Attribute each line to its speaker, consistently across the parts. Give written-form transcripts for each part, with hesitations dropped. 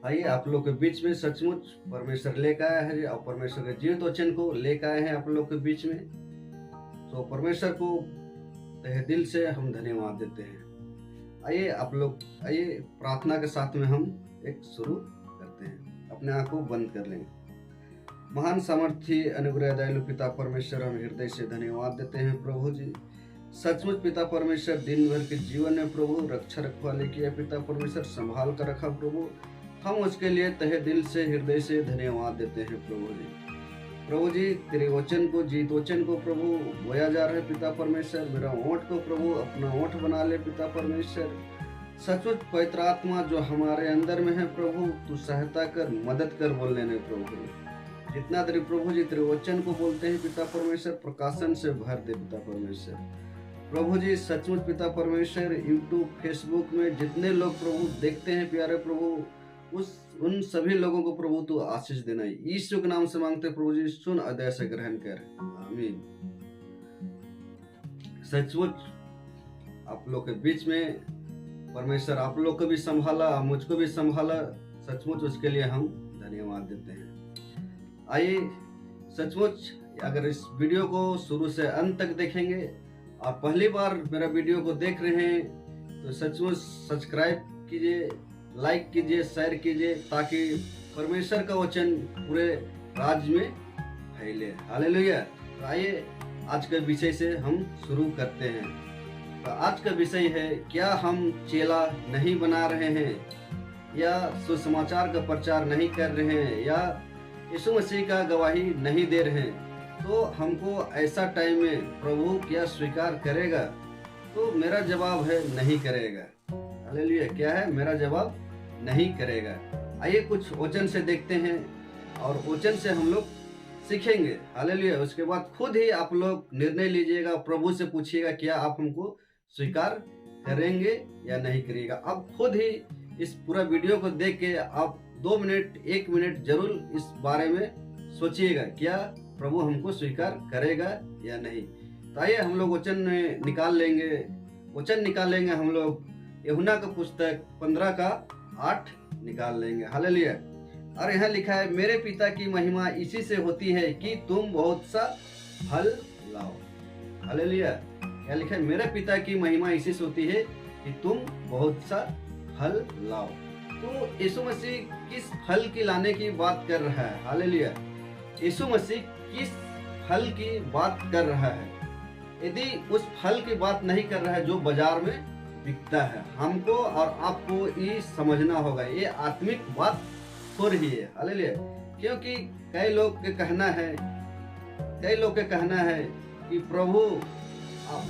Speaker 1: आइए आप लोग के बीच में सचमुच परमेश्वर लेकर आया है और परमेश्वर के जीवित वचन को लेकर आए हैं आप लोग के बीच में। तो परमेश्वर को तहे दिल से हम धन्यवाद देते हैं। आइए आप लोग, आइए प्रार्थना के साथ में हम एक शुरू करते हैं। अपने आँख को बंद कर लेंगे। महान सामर्थी अनुग्रह दयालु पिता परमेश्वर, हम हृदय से धन्यवाद देते हैं प्रभु जी। सचमुच पिता परमेश्वर, दिन भर के जीवन में प्रभु रक्षा रखवाले किया पिता परमेश्वर, संभाल कर रखा प्रभु। हम उसके लिए तहे दिल से हृदय से धन्यवाद देते हैं प्रभु जी। प्रभु जी, तेरे वचन को, जीत वचन को प्रभु बोया जा रहा है पिता परमेश्वर। मेरा ओंठ को प्रभु अपना ओंठ बना ले पिता परमेश्वर। सचमुच पवित्र आत्मा जो हमारे अंदर में है प्रभु, तू सहायता कर, मदद कर बोलने में प्रभु। जितना तेरे प्रभु जी तेरे वचन को बोलते हैं पिता परमेश्वर, प्रकाशन से भर दे पिता परमेश्वर। प्रभु जी सचमुच पिता परमेश्वर, यूट्यूब फेसबुक में जितने लोग प्रभु देखते हैं प्यारे प्रभु, उन सभी लोगों को प्रभु तू आशीष देना। यीशु के नाम से मांगते प्रभु जी, सुन अदय से ग्रहण कर, आमीन। सचमुच आप लोग के बीच में परमेश्वर आप लोग को भी संभाला, मुझको भी संभाला, सचमुच उसके लिए हम धन्यवाद देते हैं। आइए सचमुच अगर इस वीडियो को शुरू से अंत तक देखेंगे और पहली बार मेरा वीडियो को देख रहे हैं तो सचमुच सब्सक्राइब कीजिए, लाइक कीजिए, शेयर कीजिए, ताकि परमेश्वर का वचन पूरे राज्य में फैले। हालेलुया। तो आइए आज के विषय से हम शुरू करते हैं। तो आज का विषय है, क्या हम चेला नहीं बना रहे हैं, या सुसमाचार का प्रचार नहीं कर रहे हैं, या यीशु मसीह का गवाही नहीं दे रहे हैं, तो हमको ऐसा टाइम में प्रभु क्या स्वीकार करेगा? तो मेरा जवाब है नहीं करेगा। हालेलुया। क्या है? मेरा जवाब नहीं करेगा। आइए कुछ वचन से देखते हैं और वचन से हम लोग सीखेंगे। हालेलुया। उसके बाद खुद ही आप लोग निर्णय लीजिएगा, प्रभु से पूछिएगा क्या आप हमको स्वीकार करेंगे या नहीं करिएगा। आप खुद ही इस पूरा वीडियो को देख के आप 2 मिनट 1 मिनट जरूर इस बारे में सोचिएगा, क्या प्रभु हमको स्वीकार करेगा या नहीं। तो आइए हम लोग वचन निकाल लेंगे हम लोग। यूहन्ना का पुस्तक 15:8 निकाल लेंगे। हालेलुया। और यहाँ लिखा है, मेरे पिता की महिमा इसी से होती है कि तुम बहुत सा फल लाओ। हालेलुया। क्या लिखा है? मेरे पिता की महिमा इसी से होती है कि तुम बहुत सा फल लाओ। तो यीशु मसीह किस फल की लाने की बात कर रहा है? हालेलुया। यीशु मसीह किस फल की बात कर रहा है? यदि उस फल की बात नहीं कर रहा है जो बाजार में बिकता है, हमको और आपको ये समझना होगा, ये आत्मिक बात हो रही है। हालेलुया। क्योंकि कई लोग के कहना है कि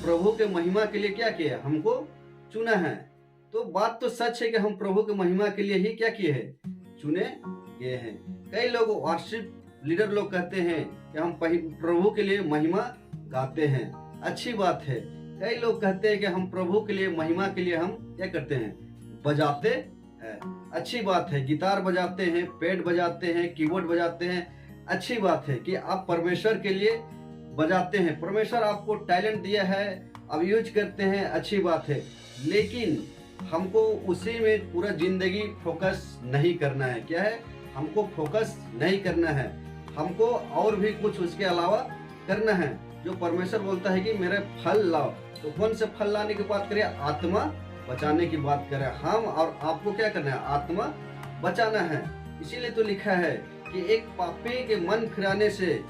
Speaker 1: प्रभु के महिमा के लिए क्या किया? हमको चुना है। तो बात तो सच है कि हम प्रभु के महिमा के लिए ही क्या किए हैं? चुने गए हैं। कई लोग वर्शिप लीडर लोग कहते हैं कि हम प्रभु के लिए महिमा गाते हैं, अच्छी बात है। कई लोग कहते हैं कि हम प्रभु के लिए महिमा के लिए हम क्या करते हैं? बजाते हैं, अच्छी बात है। गिटार बजाते हैं, पैड बजाते हैं, कीबोर्ड बजाते हैं, अच्छी बात है कि आप परमेश्वर के लिए बजाते हैं। परमेश्वर आपको टैलेंट दिया है, आप यूज करते हैं, अच्छी बात है। लेकिन हमको उसी में पूरा जिंदगी फोकस नहीं करना है। क्या है? हमको फोकस नहीं करना है, हमको और भी कुछ उसके अलावा करना है। जो परमेश्वर बोलता है कि मेरे फल लाओ, तो कौन से फल लाने की बात करें? आत्मा बचाने की बात करें। हम और आपको क्या करना है? आत्मा बचाना है। इसीलिए तो लिखा है कि एक पापी के मन फिराने से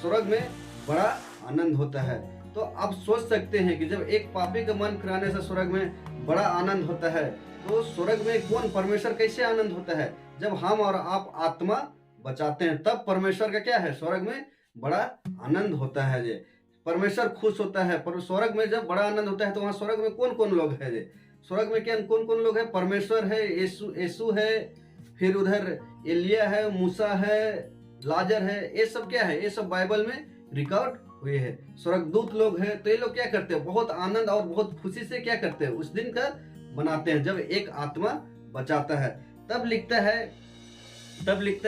Speaker 1: स्वर्ग में बड़ा आनंद होता है। तो आप सोच सकते हैं कि जब एक पापी का मन फिराने से स्वर्ग में बड़ा आनंद होता है, तो स्वर्ग में कौन? परमेश्वर कैसे आनंद होता है? जब हम और आप आत्मा बचाते हैं, तब परमेश्वर का क्या है? स्वर्ग में बड़ा आनंद होता है। जे परमेश्वर खुश होता है। पर स्वर्ग में जब बड़ा आनंद होता है तो वहाँ स्वर्ग में कौन कौन लोग है? जे स्वर्ग में क्या कौन कौन लोग है? परमेश्वर है, यीशु है, फिर उधर एलिया है, मूसा है, लाजर है। ये सब क्या है? ये सब बाइबल में रिकॉर्ड हुए हैं। स्वर्गदूत लोग हैं। तो ये लोग क्या करते हैं? बहुत आनंद और बहुत खुशी से क्या करते हैं? उस दिन का मनाते हैं जब एक आत्मा बचाता है। तब लिखता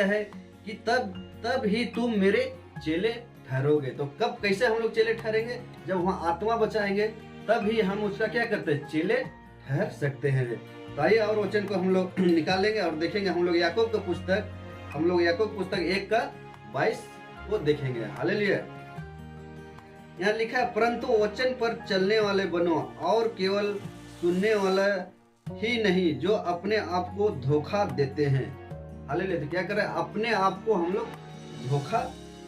Speaker 1: है कि तब ही तुम मेरे चेले ठहरोगे। तो कब, कैसे हम लोग चेले ठहरेंगे? जब वहाँ आत्मा बचाएंगे, तब ही हम उसका क्या करते हैं? चेले ठहर सकते हैं। तो आइए और वचन को हम लोग निकालेंगे और देखेंगे। हम लोग याकूब का पुस्तक 1 को देखेंगे। हालेलुया। यहाँ लिखा है, परंतु वचन पर चलने वाले बनो और केवल सुनने वाला ही नहीं जो अपने आप को धोखा देते हैं। हालेलुया। तो क्या कर रहे हैं, अपने आप को हम लोग धोखा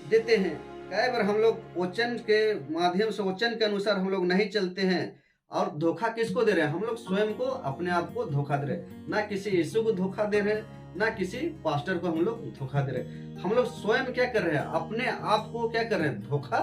Speaker 1: देते हैं। कई बार हम लोग वचन के माध्यम से, वचन के अनुसार हम लोग नहीं चलते हैं और धोखा किसको दे रहे हैं, हम लोग स्वयं को, अपने आप को धोखा दे रहे हैं। ना किसी यीशु को धोखा दे रहे हैं, ना किसी पास्टर को हम लोग धोखा दे रहे हैं। हम लोग स्वयं क्या कर रहे हैं, अपने आप को क्या कर रहे हैं, धोखा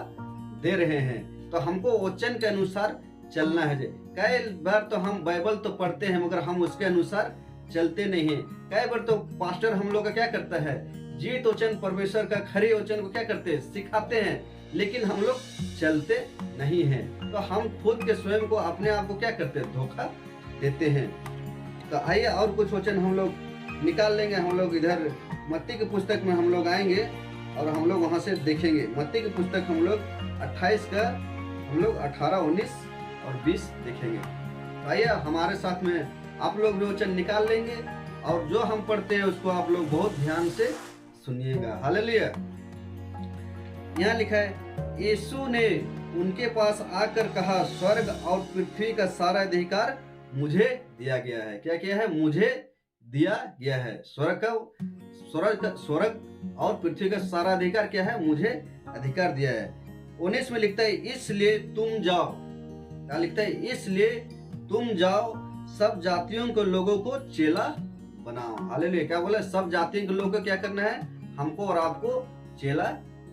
Speaker 1: दे रहे हैं। तो हमको वचन के अनुसार चलना है। कई बार तो हम बाइबल तो पढ़ते हैं मगर हम उसके अनुसार चलते नहीं हैं। कई बार तो पास्टर हम लोग का क्या करता है, जीवित वचन, परमेश्वर का खरी वचन को क्या करते हैं, सिखाते हैं, लेकिन हम लोग चलते नहीं हैं। तो हम खुद के स्वयं को, अपने आप को क्या करते हैं, धोखा देते हैं। तो आइए और कुछ वचन हम लोग निकाल लेंगे। हम लोग इधर मत्ती की पुस्तक में हम लोग आएंगे और हम लोग वहां से देखेंगे। मत्ती की पुस्तक हम लोग 28 का हम लोग 18, 19 और 20 देखेंगे। तो आइए हमारे साथ में आप लोग भी वचन निकाल लेंगे और जो हम पढ़ते हैं उसको आप लोग बहुत ध्यान से सुनिएगा। हालेलुया। यहाँ लिखा है, यीशु ने उनके पास आकर कहा, स्वर्ग और पृथ्वी का सारा अधिकार मुझे दिया गया है। क्या किया है, मुझे दिया गया है। स्वर्ग और पृथ्वी का सारा अधिकार क्या है, मुझे अधिकार दिया है। 19 में लिखता है, इसलिए तुम जाओ। क्या लिखता है, इसलिए तुम जाओ, सब जातियों के लोगों को चेला बनाओ। हालेलुया। क्या बोला, सब जातियों के लोगों को क्या करना है, हमको और आपको चेला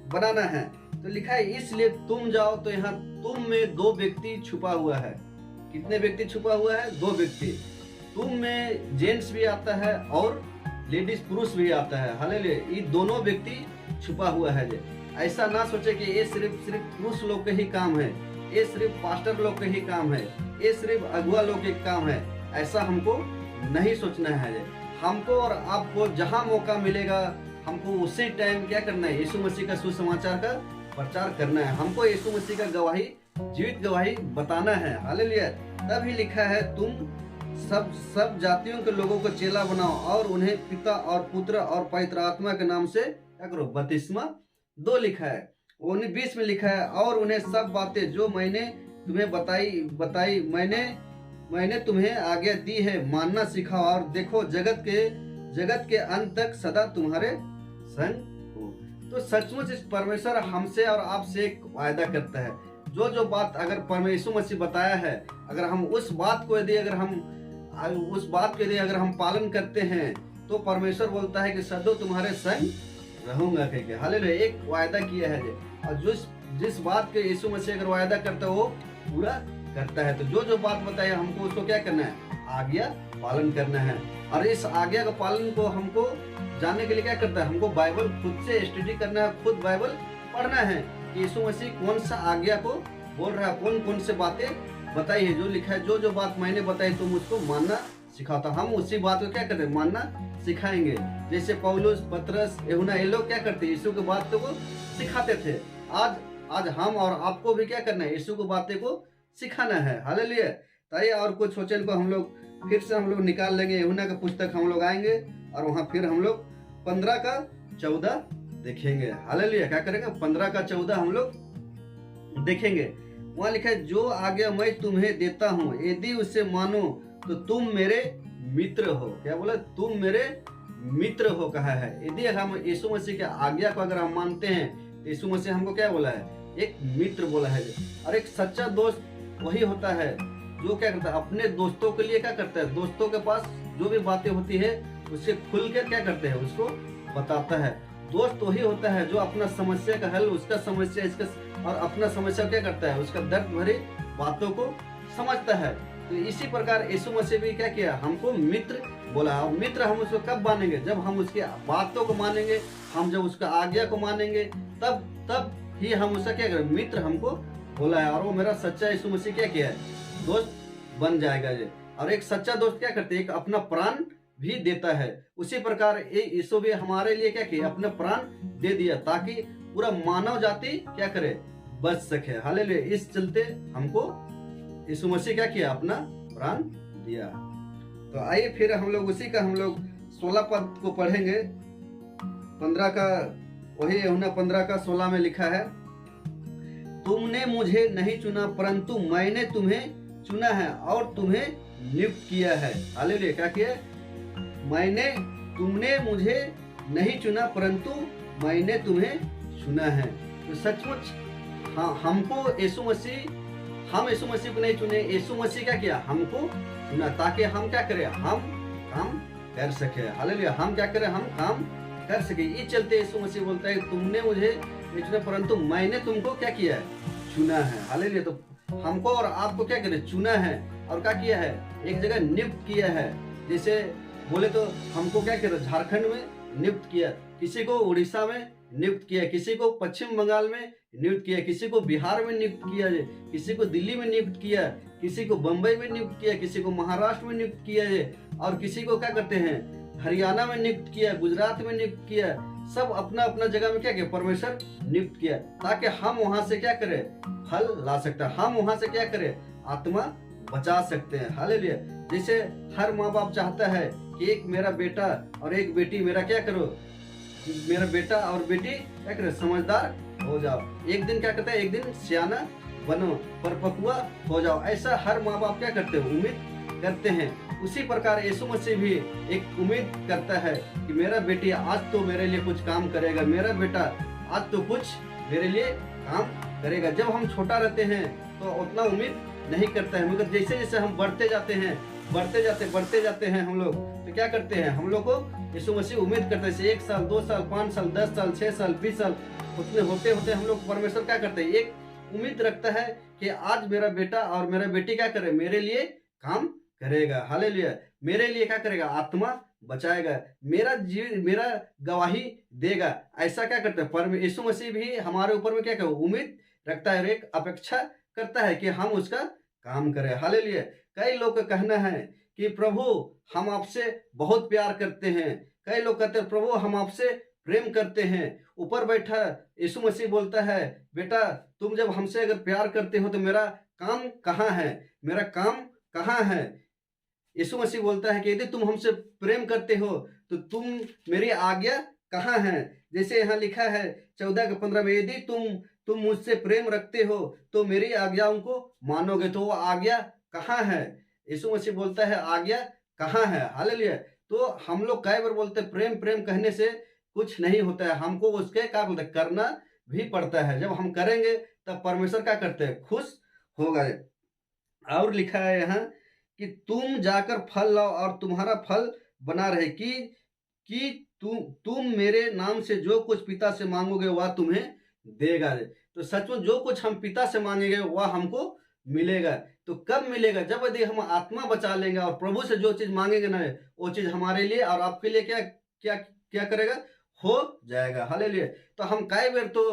Speaker 1: बनाना है। तो लिखा है, इसलिए तुम जाओ। तो यहाँ तुम में 2 व्यक्ति छुपा हुआ है। कितने व्यक्ति छुपा हुआ है, 2 व्यक्ति। तुम में जेंट्स भी आता है और लेडीज, पुरुष भी आता है। हालेलुया। ये दोनों व्यक्ति छुपा हुआ है। ऐसा ना सोचे कि ये सिर्फ पुरुष लोग के ही काम है, ये सिर्फ पास्टर लोग के ही काम है, ये सिर्फ अगुआ लोग के काम है। ऐसा हमको नहीं सोचना है। हमको और आपको जहां मौका मिलेगा, हमको उसी टाइम क्या करना है, यीशु मसीह का सुसमाचार का प्रचार करना है। हमको यीशु मसीह का गवाही, जीवित गवाही बताना है। हालेलुया। तभी लिखा है, तुम सब जातियों के लोगों को चेला बनाओ और उन्हें पिता और पुत्र और पवित्र आत्मा के नाम से क्या करो, बपतिस्मा दो। लिखा है 19 में लिखा है, और उन्हें सब बातें जो मैंने तुम्हें बताई मैंने तुम्हें आज्ञा दी है, मानना सिखाओ, और देखो जगत के अंत तक सदा तुम्हारे संग हो। तो सचमुच इस परमेश्वर हमसे और आपसे एक वायदा करता है। जो बात अगर परमेश्वर मसीह बताया है, अगर हम उस बात को यदि अगर हम पालन करते हैं, तो परमेश्वर बोलता है कि सदा तुम्हारे संग रहूंगा। कह हालेलुया। एक वायदा किया है और जिस बात के यीशु मसीह अगर वायदा करता है वो पूरा करता है। तो जो बात बताई हमको उसको क्या करना है, आज्ञा पालन करना है। और इस आज्ञा का पालन को हमको जानने के लिए क्या करता है, हमको बाइबल खुद से स्टडी करना है, खुद बाइबल पढ़ना है कि यीशु मसीह कौन सा आज्ञा को बोल रहा है, कौन से बातें बताई है। जो लिखा है, जो बात मैंने बताई तुम उसको मानना सिखाता। हम उसी बात को क्या करते हैं, मानना सिखाएंगे। जैसे पौलुस, पतरस, यूहन्ना, ये लोग क्या करते, यीशु की बातों को सिखाते थे। आज हम और आपको भी क्या करना है, यीशु की बातें को सिखाना है। हालेलुया। ताइए और कुछ वचन को हम लोग फिर से निकाल लेंगे। यूहन्ना का पुस्तक हम लोग आएंगे और वहां फिर हम लोग 15 का 14 देखेंगे। हालेलुया। क्या करेंगे, 15 का 14 हम लोग देखेंगे। वहां लिखा है, जो आज्ञा मैं तुम्हें देता हूँ, यदि उसे मानो तो तुम मेरे मित्र हो। क्या बोला, तुम मेरे मित्र हो कहा है। यदि हम यीशु मसीह के आज्ञा को अगर हम मानते हैं, तो यीशु मसीह हमको क्या बोला है, एक मित्र बोला है। और एक सच्चा दोस्त वही होता है जो क्या करता है, अपने दोस्तों के लिए क्या करता है, दोस्तों के पास जो भी बातें होती है उससे खुल कर क्या करते हैं, उसको बताता है। दोस्त वही होता है जो अपना समस्या का हल, उसका समस्या इसका, और अपना समस्या क्या करता है, उसका दर्द भरी बातों को समझता है। तो इसी प्रकार यीशु मसीह भी क्या किया, हमको मित्र बोला। और मित्र हम उसको कब मानेंगे, जब हम उसकी बातों को मानेंगे, हम जब उसका आज्ञा को मानेंगे, तब ही हम उसका क्या करें, मित्र हमको बोला है। और वो मेरा सच्चा यीशु मसीह क्या किया है, दोस्त बन जाएगा जी। और एक सच्चा दोस्त क्या करते हैं, एक अपना प्राण भी देता है। उसी प्रकार यीशु भी हमारे लिए क्या किया, अपना प्राण दे दिया, ताकि पूरा मानव जाति क्या करे, बच सके। हालेलुया। इस चलते हमको यीशु मसीह क्या किया, अपना प्राण दिया। तो आइए फिर हम लोग उसी का हम लोग 16 पद को पढ़ेंगे। 15 का, वही यूहन्ना 15 का 16 में लिखा है, तुमने मुझे नहीं चुना परंतु मैंने तुम्हें चुना है और तुम्हें नियुक्त किया है। हालेलुया। क्या किया? तुमने मुझे नहीं चुना परंतु मैंने तुम्हें चुना है। तो सचमुच हाँ, हमको यीशु मसीह, हम यीशु मसीह को नहीं चुने, यीशु मसीह क्या किया? हमको चुना ताकि हम क्या करें? हम काम कर सके। हालेलुया। हम क्या करें? हम काम कर सके। इस चलते यीशु मसीह बोलता है तुमने मुझे नहीं चुना परंतु मैंने तुमको क्या किया है? चुना है। हालेलुया। तो हमको और आपको क्या करें? चुना है और क्या किया है? एक जगह नियुक्त किया है। जैसे बोले तो हमको क्या किया? झारखंड में नियुक्त किया, किसी को उड़ीसा में नियुक्त किया, किसी को पश्चिम बंगाल में नियुक्त किया, किसी को बिहार में नियुक्त किया, किसी को दिल्ली में नियुक्त किया, किसी को बम्बई में नियुक्त किया, किसी को महाराष्ट्र में नियुक्त किया है, और किसी को क्या करते हैं? हरियाणा में नियुक्त किया, गुजरात में नियुक्त किया। सब अपना अपना जगह में क्या किया? परमेश्वर नियुक्त किया ताकि हम वहां से क्या करें? फल ला सकते हैं। हम वहां से क्या करें? आत्मा बचा सकते हैं। हालेलुया। जैसे हर माँ बाप चाहता है कि एक मेरा बेटा और एक बेटी मेरा क्या करो? मेरा बेटा और बेटी क्या करे? समझदार हो जाओ। एक दिन क्या करता है? एक दिन सियाना बनो, परिपक्व हो जाओ। ऐसा हर माँ बाप क्या करते हैं? उम्मीद करते हैं। उसी प्रकार यीशु मसीह भी एक उम्मीद करता है कि मेरा बेटी आज तो मेरे लिए कुछ काम करेगा, मेरा बेटा आज तो कुछ मेरे लिए काम करेगा। जब हम छोटा रहते हैं तो उतना उम्मीद नहीं करता है, मगर जैसे जैसे हम बढ़ते जाते हैं हम लोग तो क्या करते हैं? हम लोग को यीशु मसीह उम्मीद करते हैं। 1 साल, 2 साल, 5 साल, 10 साल, 6 साल, 20 साल उतने होते होते हम लोग परमेश्वर क्या करते हैं? एक उम्मीद रखता है कि आज मेरा बेटा और मेरा बेटी क्या करे? मेरे लिए काम करेगा। हालेलुया। मेरे लिए क्या करेगा? आत्मा बचाएगा, मेरा गवाही देगा। ऐसा क्या करता है? यीशु मसीह भी हमारे ऊपर में क्या करे? उम्मीद रखता है, एक अपेक्षा करता है कि हम उसका काम करें। हालेलुया। कई लोग का कहना है कि प्रभु हम आपसे बहुत प्यार करते हैं। कई लोग कहते हैं प्रभु हम आपसे प्रेम करते हैं। ऊपर बैठा यीशु मसीह बोलता है बेटा तुम जब हमसे अगर प्यार करते हो तो मेरा काम कहाँ है? मेरा काम कहाँ है? यीशु मसीह बोलता है कि यदि तुम हमसे प्रेम करते हो तो तुम मेरी आज्ञा कहाँ है? जैसे यहाँ लिखा है 14 के 15 में, यदि तुम मुझसे प्रेम रखते हो तो मेरी आज्ञाओं को मानोगे। तो वो आज्ञा कहाँ है? यीशु मसीह बोलता है आज्ञा कहाँ है? हालेलुया। तो हम लोग कई बार बोलते हैं प्रेम प्रेम कहने से कुछ नहीं होता है, हमको उसके क्या बोलते करना भी पड़ता है। जब हम करेंगे तब परमेश्वर क्या करते हैं? खुश होगा। और लिखा है यहाँ कि तुम जाकर फल लाओ और तुम्हारा फल बना रहे कि तुम मेरे नाम से जो कुछ पिता से मांगोगे वह तुम्हें देगा। तो सचमुच जो कुछ हम पिता से मांगेंगे वह हमको मिलेगा। तो कब मिलेगा? जब यदि हम आत्मा बचा लेंगे और प्रभु से जो चीज मांगेंगे ना वो चीज हमारे लिए और आपके लिए क्या क्या क्या करेगा? हो जाएगा। हालेलुया। तो हम कई बार तो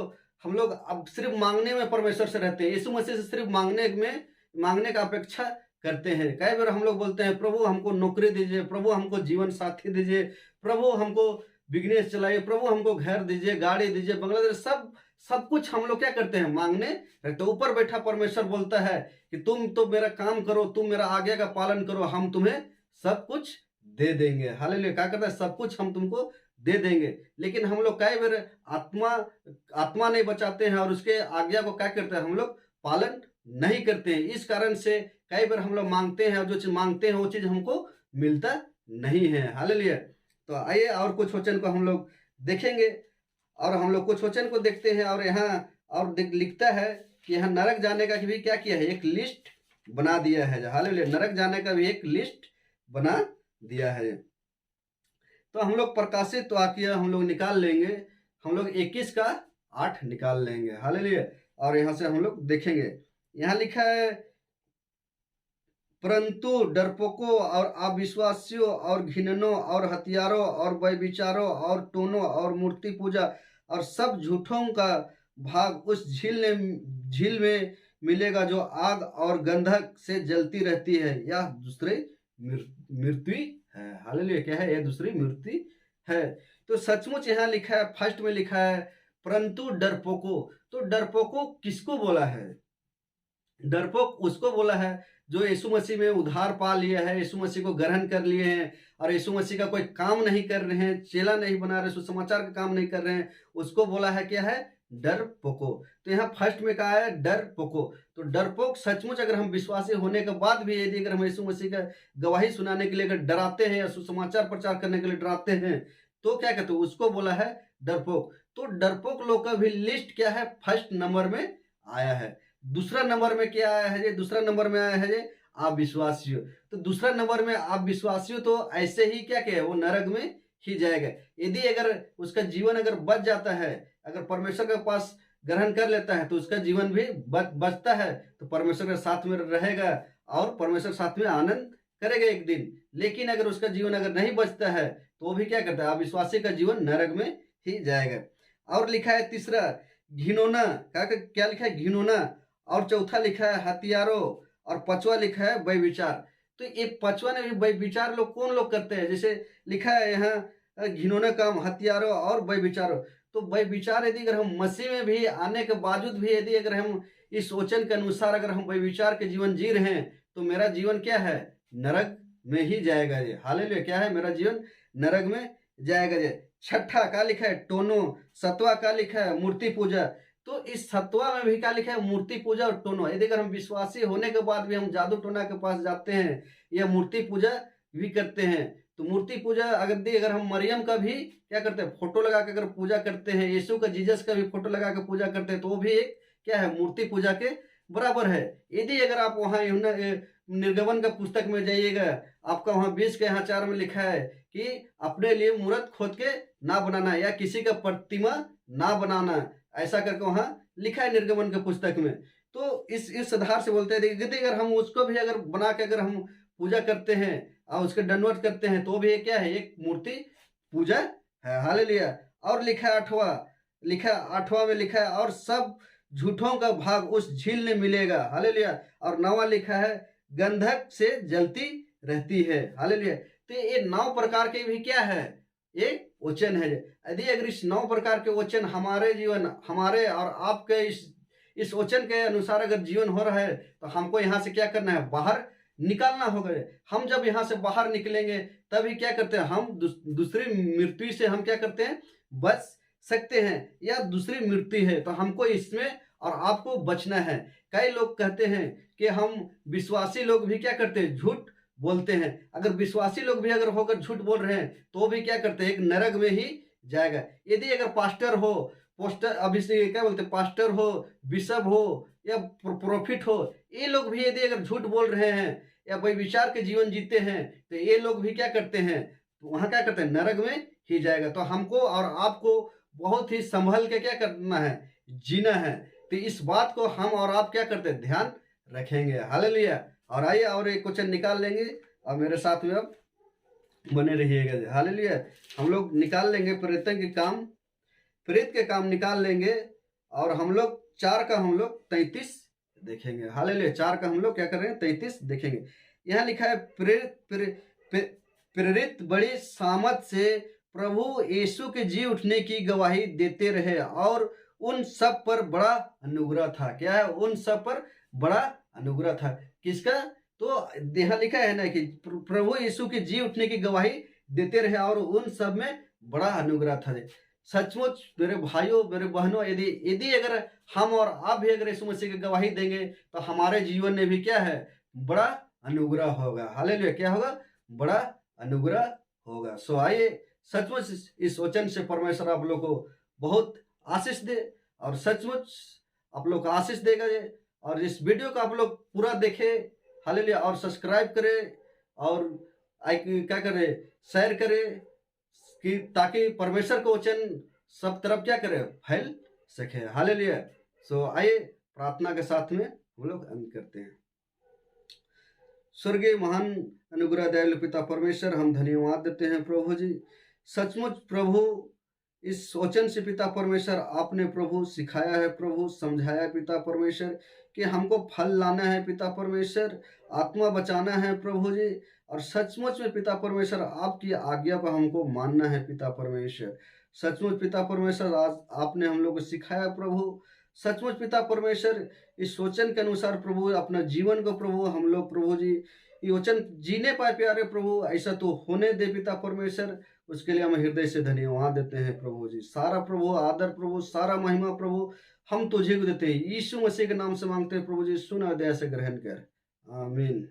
Speaker 1: हम लोग अब सिर्फ मांगने में परमेश्वर से रहते हैं, यीशु मसीह से सिर्फ मांगने का अपेक्षा करते हैं। कई बार हम लोग बोलते हैं प्रभु हमको नौकरी दीजिए, प्रभु हमको जीवन साथी दीजिए, प्रभु हमको बिजनेस चलाइए, प्रभु हमको घर दीजिए, गाड़ी दीजिए, बंगला दीजिए। सब कुछ हम लोग क्या करते हैं? मांगने रखते। ऊपर बैठा परमेश्वर बोलता है कि तुम तो मेरा काम करो, तुम मेरा आज्ञा का पालन करो, हम तुम्हें सब कुछ दे देंगे। हालेलुया। क्या करता है? सब कुछ हम तुमको दे देंगे। लेकिन हम लोग कई बार आत्मा नहीं बचाते हैं और उसके आज्ञा को क्या करते हैं? हम लोग पालन नहीं करते हैं। इस कारण से कई बार हम लोग मांगते हैं और जो चीज मांगते हैं वो चीज हमको मिलता नहीं है। हालेलुया। तो आइए और कुछ वचन को हम लोग देखेंगे और हम लोग कुछ वचन को देखते हैं। और यहाँ और लिखता है कि यहाँ नरक जाने का भी क्या किया है? एक लिस्ट बना दिया है। हालेलुया। नरक जाने का भी एक लिस्ट बना दिया है। तो हम लोग प्रकाशित वाक्य हम लोग निकाल लेंगे, हम लोग 21 का 8 निकाल लेंगे। हालेलुया। और यहाँ से हम लोग देखेंगे। यहाँ लिखा है परंतु डरपोकों और अविश्वासियों और घिननों और हत्यारों और व्यभिचारों और टोनों और मूर्ति पूजा और सब झूठों का भाग उस झील में मिलेगा जो आग और गंधक से जलती रहती है। यह दूसरी मृत्यु है। हालेलुया। क्या है? यह दूसरी मृत्यु है। तो सचमुच यहाँ लिखा है, फर्स्ट में लिखा है परंतु डरपोकों। तो डरपोकों किसको बोला है? डरपोक उसको बोला है जो यीशु मसीह में उद्धार पा लिया है, यीशु मसीह को ग्रहण कर लिए हैं और यीशु मसीह का कोई काम नहीं कर रहे हैं, चेला नहीं बना रहे, सुसमाचार का काम नहीं कर रहे हैं, उसको बोला है क्या है? डरपोको। तो यहाँ फर्स्ट में कहा है डरपोको। तो डरपोक सचमुच अगर हम विश्वासी होने के बाद भी यदि अगर हम यीशु मसीह का गवाही सुनाने के लिए अगर डराते हैं या सुसमाचार प्रचार करने के लिए डराते हैं, तो क्या कहते हैं? उसको बोला है डरपोक। तो डरपोक लोग का भी लिस्ट क्या है? फर्स्ट नंबर में आया है। दूसरा नंबर में क्या आया है? दूसरा नंबर में आया है आप विश्वासी हो। तो दूसरा नंबर में आप विश्वासी हो तो ऐसे ही क्या है? वो नरक में ही जाएगा। यदि अगर उसका जीवन अगर बच जाता है, अगर परमेश्वर के पास ग्रहण कर लेता है, तो उसका जीवन भी बचता है, तो परमेश्वर के साथ में रहेगा और परमेश्वर साथ में आनंद करेगा एक दिन। लेकिन अगर उसका जीवन अगर नहीं बचता है, तो वो भी क्या करता है? अविश्वासी का जीवन नरक में ही जाएगा। और लिखा है तीसरा घिनौना, क्या लिखा है? घिनौना। और चौथा लिखा है हथियारों, और पांचवा लिखा है व्यभिचार। तो ये पांचवा ने भी व्यभिचार लोग कौन लोग करते हैं? जैसे लिखा है यहाँ घिनौना काम, हथियारों और व्यभिचारों। तो व्यभिचार यदि अगर हम मसीह में भी आने के बावजूद भी यदि अगर हम इस वचन के अनुसार अगर हम व्यभिचार के जीवन जी रहे हैं, तो मेरा जीवन क्या है? नरक में ही जाएगा। ये हालेलुया। क्या है? मेरा जीवन नरक में जाएगा। ये छठा का लिखा है टोनो, सतवा का लिखा है मूर्ति पूजा। तो इस सतवा में भी क्या लिखा है? मूर्ति पूजा और टोनो। यदि अगर हम विश्वासी होने के बाद भी हम जादू टोना के पास जाते हैं या मूर्ति पूजा भी करते हैं, तो मूर्ति पूजा अगर हम मरियम का भी क्या करते हैं? फोटो लगा के अगर पूजा करते हैं, यीशु का जीसस का भी फोटो लगा के पूजा करते हैं, तो वो भी एक क्या है? मूर्ति पूजा के बराबर है। यदि अगर आप वहाँ निर्गमन का पुस्तक में जाइएगा, आपका वहाँ 20 के यहाँ 4 में लिखा है कि अपने लिए मूर्त खोद के ना बनाना या किसी का प्रतिमा ना बनाना, ऐसा करके वहाँ लिखा है निर्गमन के पुस्तक में। तो इस आधार से बोलते हैं यदि अगर हम उसको भी अगर बना के अगर हम पूजा करते हैं और उसके दंडवत करते हैं, तो भी क्या है? एक मूर्ति पूजा है। हालेलुया। और लिखा है आठवां में लिखा है और सब झूठों का भाग उस झील में मिलेगा। हालेलुया। और नौवां लिखा है गंधक से जलती रहती है। हालेलुया। तो ये 9 प्रकार के भी क्या है? ये वचन है। यदि अगर इस 9 प्रकार के वचन हमारे जीवन, हमारे और आपके इस वचन के अनुसार अगर जीवन हो रहा है, तो हमको यहाँ से क्या करना है? बाहर निकालना होगा। हम जब यहाँ से बाहर निकलेंगे तभी क्या करते हैं? हम दूसरी मृत्यु से हम क्या करते हैं? बच सकते हैं। या दूसरी मृत्यु है तो हमको इसमें और आपको बचना है। कई लोग कहते हैं कि हम विश्वासी लोग भी क्या करते हैं? झूठ बोलते हैं। अगर विश्वासी लोग भी अगर होकर झूठ बोल रहे हैं, तो भी क्या करते हैं? एक नरक में ही जाएगा। यदि अगर पास्टर हो, पोस्टर अभी से क्या बोलते हैं? पास्टर हो, बिशप हो या प्रोफिट हो, ये लोग भी यदि अगर झूठ बोल रहे हैं या व्यभिचार के जीवन जीते हैं, तो ये लोग भी क्या करते हैं? तो वहां क्या करते हैं? नरक में ही जाएगा। तो हमको और आपको बहुत ही संभल के क्या करना है? जीना है। तो इस बात को हम और आप क्या करते हैं? ध्यान रखेंगे। हालेलुया। और आइए और एक क्वेश्चन निकाल लेंगे और मेरे साथ में अब बने रहिएगा। हालेलुया। हम लोग निकाल लेंगे प्रेरित के काम निकाल लेंगे और हम लोग 4 का हम लोग 33 देखेंगे। हालेलुया। 4 का हम लोग क्या कर रहे हैं? 33 देखेंगे। यहाँ लिखा है प्रेरित बड़ी सामर्थ से प्रभु यीशु के जी उठने की गवाही देते रहे और उन सब पर बड़ा अनुग्रह था। क्या है? उन सब पर बड़ा अनुग्रह था। किसका? तो यहाँ लिखा है ना कि प्रभु यीशु के जी उठने की गवाही देते रहे और उन सब में बड़ा अनुग्रह था। सचमुच मेरे भाइयों, मेरे बहनों, यदि अगर हम और आप भी अगर यीशु मसीह की गवाही देंगे, तो हमारे जीवन में भी क्या है? बड़ा अनुग्रह होगा। हालेलुया। क्या होगा? बड़ा अनुग्रह होगा। सो आइए सचमुच इस वचन से परमेश्वर आप लोग को बहुत आशीष दे और सचमुच आप लोग को आशीष देगा। और इस वीडियो को आप लोग पूरा देखें। हालेलुया। और सब्सक्राइब करें और क्या करें? शेयर करें कि ताकि परमेश्वर का वचन सब तरफ क्या करे? फैल सके। हालेलुया। सो आइए प्रार्थना के साथ में हम लोग अंत करते हैं। स्वर्गीय महान अनुग्रह दयालु पिता परमेश्वर, हम धन्यवाद देते हैं प्रभु जी। सचमुच प्रभु इस वचन से पिता परमेश्वर आपने प्रभु सिखाया है, प्रभु समझाया पिता परमेश्वर कि हमको फल लाना है पिता परमेश्वर, आत्मा बचाना है प्रभु जी। और सचमुच में पिता परमेश्वर आपकी आज्ञा पर हमको मानना है पिता परमेश्वर। सचमुच पिता परमेश्वर आज आपने हम लोग को सिखाया प्रभु। सचमुच पिता परमेश्वर इस वचन के अनुसार प्रभु अपना जीवन को प्रभु हम लोग प्रभु जी ये वचन जीने पाए प्यारे प्रभु, ऐसा तो होने दे पिता परमेश्वर। उसके लिए हम हृदय से धन्यवाद देते हैं प्रभु जी। सारा प्रभु आदर प्रभु, सारा महिमा प्रभु हम तुझे को देते हैं। यीशु मसीह के नाम से मांगते हैं प्रभु जी, सुन और दया से ग्रहण कर। आमीन।